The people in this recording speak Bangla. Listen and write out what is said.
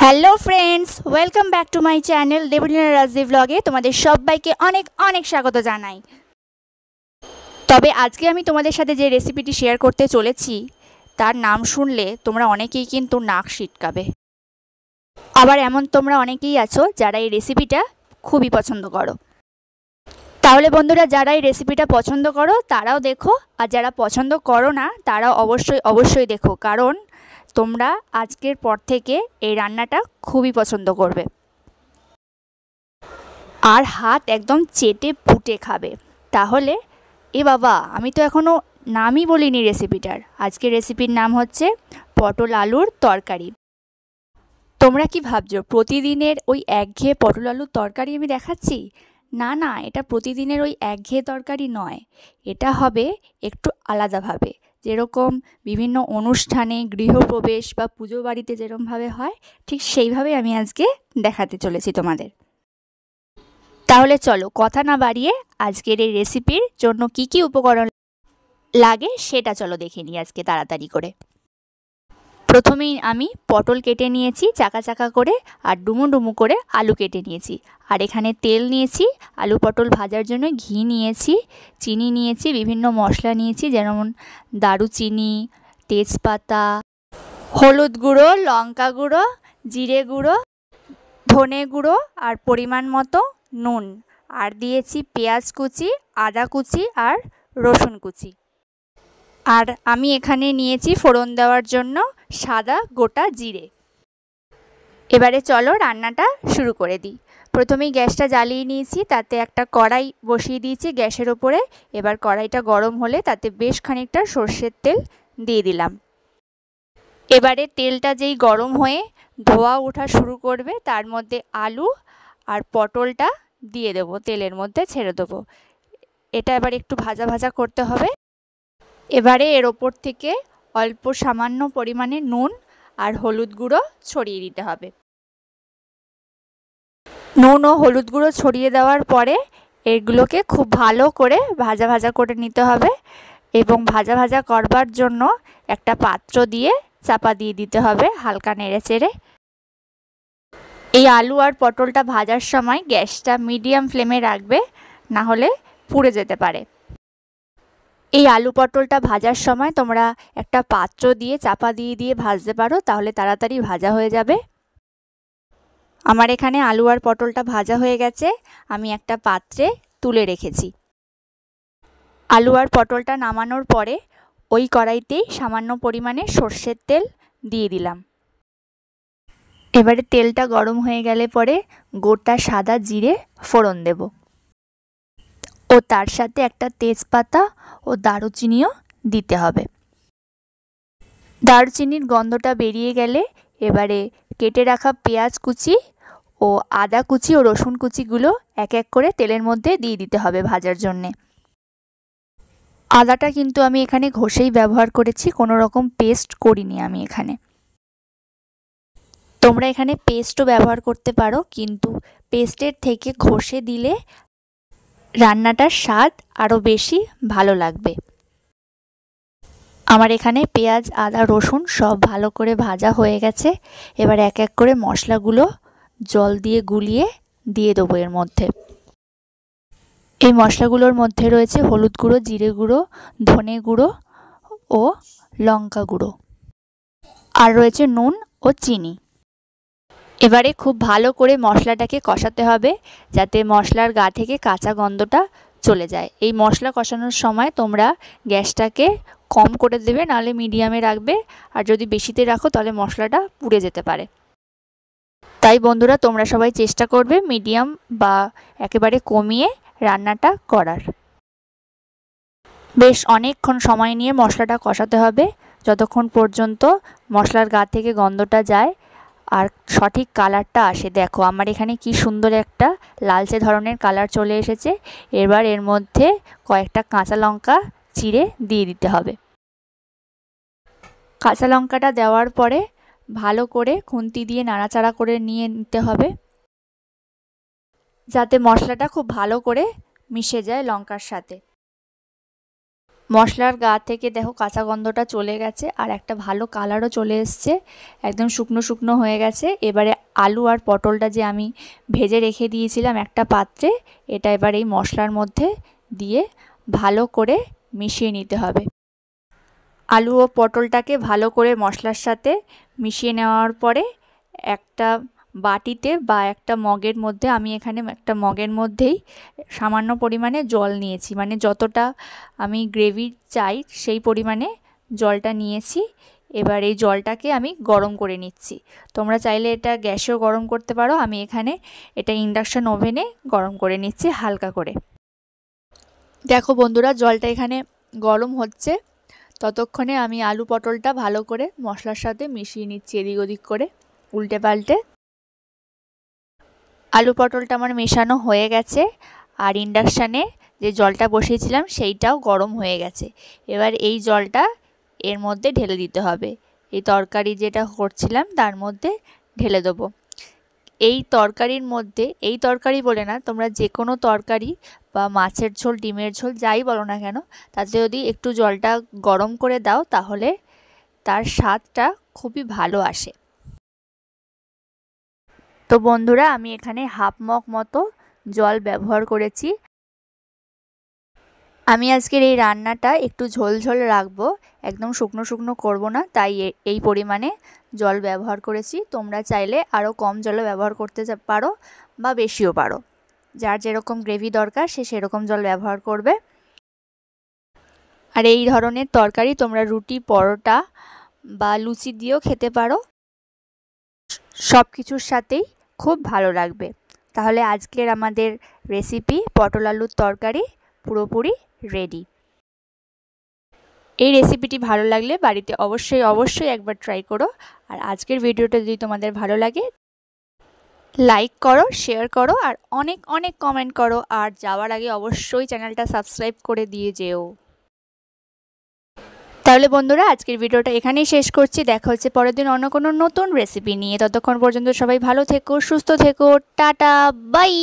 Hello friends, welcome back to my channel Debleena Rajdi ব্লগে তোমাদের সবাইকে অনেক অনেক স্বাগত জানাই। তবে আজকে আমি তোমাদের সাথে যে রেসিপিটি শেয়ার করতে চলেছি তার নাম শুনলে তোমরা অনেকেই কিন্তু নাক সিটকাবে। আবার এমন তোমরা অনেকেই আছো যারা এই রেসিপিটা খুবই পছন্দ করো। তাহলে বন্ধুরা, যারা এই রেসিপিটা পছন্দ করো তারাও দেখো, আর যারা পছন্দ করো না তারাও অবশ্যই দেখো, কারণ তোমরা আজকের পর থেকে এই রান্নাটা খুবই পছন্দ করবে আর হাত একদম চেটে পুটে খাবে। তাহলে বাবা, আমি তো এখনও নামই বলিনি রেসিপিটার। আজকের রেসিপির নাম হচ্ছে পটল আলুর তরকারি। তোমরা কি ভাবছো প্রতিদিনের ওই একঘেয়ে পটল আলুর তরকারি আমি দেখাচ্ছি? না না, এটা প্রতিদিনের ওই একঘেয়ে তরকারি নয়, এটা হবে একটু আলাদাভাবে। যেরকম বিভিন্ন অনুষ্ঠানে, গৃহপ্রবেশ বা পুজো বাড়িতে যেরকমভাবে হয়, ঠিক সেইভাবে আমি আজকে দেখাতে চলেছি তোমাদের। তাহলে চলো কথা না বাড়িয়ে আজকের এই রেসিপির জন্য কি কি উপকরণ লাগে সেটা চলো দেখে নিই আজকে তাড়াতাড়ি করে। প্রথমেই আমি পটল কেটে নিয়েছি চাকা চাকা করে, আর ডুমো ডুমো করে আলু কেটে নিয়েছি। আর এখানে তেল নিয়েছি, আলু পটল ভাজার জন্য ঘি নিয়েছি, চিনি নিয়েছি, বিভিন্ন মশলা নিয়েছি, যেমন দারুচিনি, তেজপাতা, হলুদ গুঁড়ো, লঙ্কা গুঁড়ো, জিরে গুঁড়ো, ধনে গুঁড়ো, আর পরিমাণ মতো নুন। আর দিয়েছি পেঁয়াজ কুচি, আদা কুচি আর রসুন কুচি। আর আমি এখানে নিয়েছি ফোড়ন দেওয়ার জন্য সাদা গোটা জিরে। এবারে চলো রান্নাটা শুরু করে দিই। প্রথমেই গ্যাসটা জ্বালিয়ে নিয়েছি, তাতে একটা কড়াই বসিয়ে দিয়েছি গ্যাসের ওপরে। এবার কড়াইটা গরম হলে তাতে বেশ খানিকটা সর্ষের তেল দিয়ে দিলাম। এবারে তেলটা যেই গরম হয়ে ধোয়া ওঠা শুরু করবে, তার মধ্যে আলু আর পটলটা দিয়ে দেবো, তেলের মধ্যে ছেড়ে দেবো। এটা এবার একটু ভাজা ভাজা করতে হবে। এবারে এর ওপর থেকে অল্প সামান্য পরিমাণে নুন আর হলুদ গুঁড়ো ছড়িয়ে দিতে হবে। নুন ও হলুদ গুঁড়ো ছড়িয়ে দেওয়ার পরে এগুলোকে খুব ভালো করে ভাজা ভাজা করে নিতে হবে, এবং ভাজা ভাজা করবার জন্য একটা পাত্র দিয়ে চাপা দিয়ে দিতে হবে, হালকা নেড়ে চেড়ে। এই আলু আর পটলটা ভাজার সময় গ্যাসটা মিডিয়াম ফ্লেমে রাখবে, না হলে পুড়ে যেতে পারে। এই আলু পটলটা ভাজার সময় তোমরা একটা পাত্র দিয়ে চাপা দিয়ে ভাজতে পারো, তাহলে তাড়াতাড়ি ভাজা হয়ে যাবে। আমার এখানে আলু আর পটলটা ভাজা হয়ে গেছে, আমি একটা পাত্রে তুলে রেখেছি। আলু আর পটলটা নামানোর পরে ওই কড়াইতেই সামান্য পরিমাণে সর্ষের তেল দিয়ে দিলাম। এবারে তেলটা গরম হয়ে গেলে পরে গোটা সাদা জিরে ফোড়ন দেব, ও তার সাথে একটা তেজপাতা ও দারুচিনিও দিতে হবে। দারুচিনির গন্ধটা বেরিয়ে গেলে এবারে কেটে রাখা পেঁয়াজ কুচি ও আদা কুচি ও রসুন কুচিগুলো এক এক করে তেলের মধ্যে দিয়ে দিতে হবে ভাজার জন্যে। আদাটা কিন্তু আমি এখানে ঘষেই ব্যবহার করেছি, কোনো রকম পেস্ট করিনি আমি এখানে। তোমরা এখানে পেস্টও ব্যবহার করতে পারো, কিন্তু পেস্টের থেকে ঘষে দিলে রান্নাটার স্বাদ আরও বেশি ভালো লাগবে। আমার এখানে পেঁয়াজ, আদা, রসুন সব ভালো করে ভাজা হয়ে গেছে। এবার এক এক করে মশলাগুলো জল দিয়ে গুলিয়ে দিয়ে দেবো এর মধ্যে। এই মশলাগুলোর মধ্যে রয়েছে হলুদ গুঁড়ো, জিরে গুঁড়ো, ধনে গুঁড়ো ও লঙ্কা গুঁড়ো, আর রয়েছে নুন ও চিনি। এবারে খুব ভালো করে মশলাটাকে কষাতে হবে, যাতে মশলার গা থেকে কাঁচা গন্ধটা চলে যায়। এই মশলা কষানোর সময় তোমরা গ্যাসটাকে কম করে দেবে, নাহলে মিডিয়ামে রাখবে, আর যদি বেশিতে রাখো তাহলে মশলাটা পুড়ে যেতে পারে। তাই বন্ধুরা, তোমরা সবাই চেষ্টা করবে মিডিয়াম বা একেবারে কমিয়ে রান্নাটা করার। বেশ অনেকক্ষণ সময় নিয়ে মশলাটা কষাতে হবে, যতক্ষণ পর্যন্ত মশলার গা থেকে গন্ধটা যায় আর সঠিক কালারটা আসে। দেখো আমার এখানে কি সুন্দর একটা লালচে ধরনের কালার চলে এসেছে। এবার এর মধ্যে কয়েকটা কাঁচা লঙ্কা চিড়ে দিয়ে দিতে হবে। কাঁচা লঙ্কাটা দেওয়ার পরে ভালো করে খুন্তি দিয়ে নাড়াচাড়া করে নিতে হবে, যাতে মশলাটা খুব ভালো করে মিশে যায় লঙ্কার সাথে। মশলার গা থেকে দেখো কাঁচা গন্ধটা চলে গেছে আর একটা ভালো কালারও চলে এসছে, একদম শুকনো শুকনো হয়ে গেছে। এবারে আলু আর পটলটা যে আমি ভেজে রেখে দিয়েছিলাম একটা পাত্রে, এটা এবার এই মশলার মধ্যে দিয়ে ভালো করে মিশিয়ে নিতে হবে। আলু ও পটলটাকে ভালো করে মশলার সাথে মিশিয়ে নেওয়ার পরে একটা বাটিতে বা একটা মগের মধ্যে, আমি এখানে একটা মগের মধ্যেই সামান্য পরিমাণে জল নিয়েছি, মানে যতটা আমি গ্রেভি চাই সেই পরিমাণে জলটা নিয়েছি। এবার এই জলটাকে আমি গরম করে নিচ্ছি। তোমরা চাইলে এটা গ্যাসেও গরম করতে পারো, আমি এখানে এটা ইন্ডাকশন ওভেনে গরম করে নিচ্ছি হালকা করে। দেখো বন্ধুরা, জলটা এখানে গরম হচ্ছে, ততক্ষণে আমি আলু পটলটা ভালো করে মশলার সাথে মিশিয়ে নিচ্ছি এদিক ওদিক করে উল্টে পাল্টে। আলু পটলটা আমার মেশানো হয়ে গেছে আর ইন্ডাকশানে যে জলটা বসিয়েছিলাম সেইটাও গরম হয়ে গেছে। এবার এই জলটা এর মধ্যে ঢেলে দিতে হবে, এই তরকারি যেটা করছিলাম তার মধ্যে ঢেলে দেবো। এই তরকারির মধ্যে, এই তরকারি বলে না, তোমরা যে কোনো তরকারি বা মাছের ঝোল, ডিমের ঝোল যাই বলো না কেন, তাতে যদি একটু জলটা গরম করে দাও তাহলে তার স্বাদটা খুবই ভালো আসে। তো বন্ধুরা, আমি এখানে হাফ মগ মতো জল ব্যবহার করেছি। আমি আজকের এই রান্নাটা একটু ঝোল ঝোল রাখবো, একদম শুকনো শুকনো করবো না, তাই এই পরিমাণে জল ব্যবহার করেছি। তোমরা চাইলে আরও কম জলও ব্যবহার করতে পারো বা বেশিও পারো, যার যেরকম গ্রেভি দরকার সে সেরকম জল ব্যবহার করবে। আর এই ধরনের তরকারি তোমরা রুটি, পরোটা বা লুচি দিয়েও খেতে পারো, সব কিছুর সাথেই খুব ভালো লাগবে। তাহলে আজকের আমাদের রেসিপি পটল আলুর তরকারি পুরোপুরি রেডি। এই রেসিপিটি ভালো লাগলে বাড়িতে অবশ্যই একবার ট্রাই করো। আর আজকের ভিডিওটা যদি তোমাদের ভালো লাগে, লাইক করো, শেয়ার করো আর অনেক অনেক কমেন্ট করো। আর যাওয়ার আগে অবশ্যই চ্যানেলটা সাবস্ক্রাইব করে দিয়ে যেও। তাহলে বন্ধুরা, আজকের ভিডিওটা এখানেই শেষ করছি। দেখা হচ্ছে পরের দিন অন্য কোনো নতুন রেসিপি নিয়ে। ততক্ষণ পর্যন্ত সবাই ভালো থেকো, সুস্থ থেকো, টাটা, বাই।